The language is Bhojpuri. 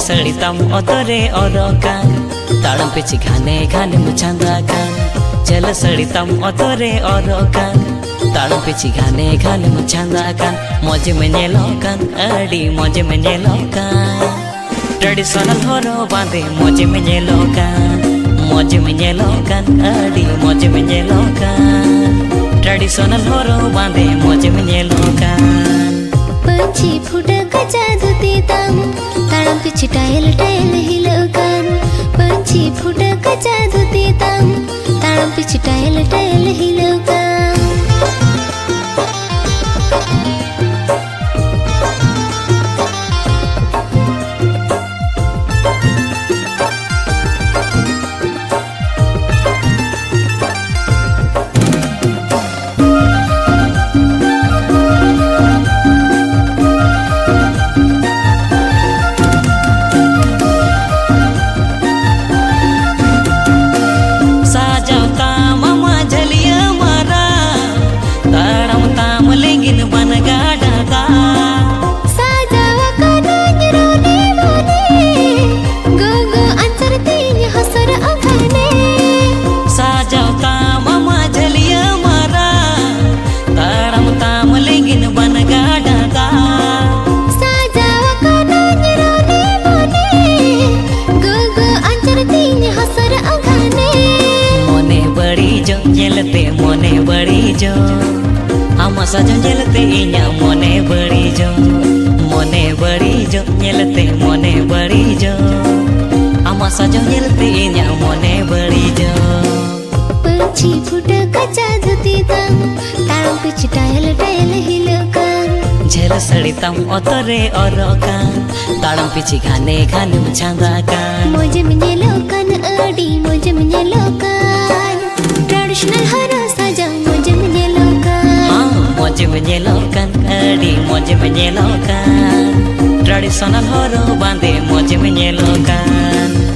सड़ी तम ओतरे औरकान ताड़म पिछी घाने घाने मुछांदाकान झेल सड़ी तम ओतरे औरकान ताड़म पिछी घाने घाने मुछांदाकान मौज में नेलोकान अड़ी मौज में नेलोकान ट्रेडिशनल होरो बांधे मौज में नेलोकान मौज में नेलोकान अड़ी मौज में नेलोकान ट्रेडिशनल होरो बांधे मौज में नेलोकान पंछी फुटा कचा धुती तम ताड़म पिछी टायल टायल हिलोकान पंछी फुटा कचा धुती तम ताड़म पिछी टायल टायल हिलोकान मोने बड़ी जो आमा साजो जेलते इन्या मोने बड़ी जो जेलते मोने बड़ी जो आमा साजो जेलते इन्या मोने बड़ी जो पंछी फुटा कचा धुती तम ताड़म पिछी टायल टायल हिलोकान झेल सड़ी तम ओतरे औरकान ताड़म पिछी घाने घाने मुछांदाकान मौज में नेलोकान अड़ी मौज में नेलोकान ट्रेडिशनल हरो साजा मौज में नेलोकान मौज में नेलोकान अड़ी मौज में नेलोकान ट्रेडिशनल हरो बांधे मौज में नेलोकान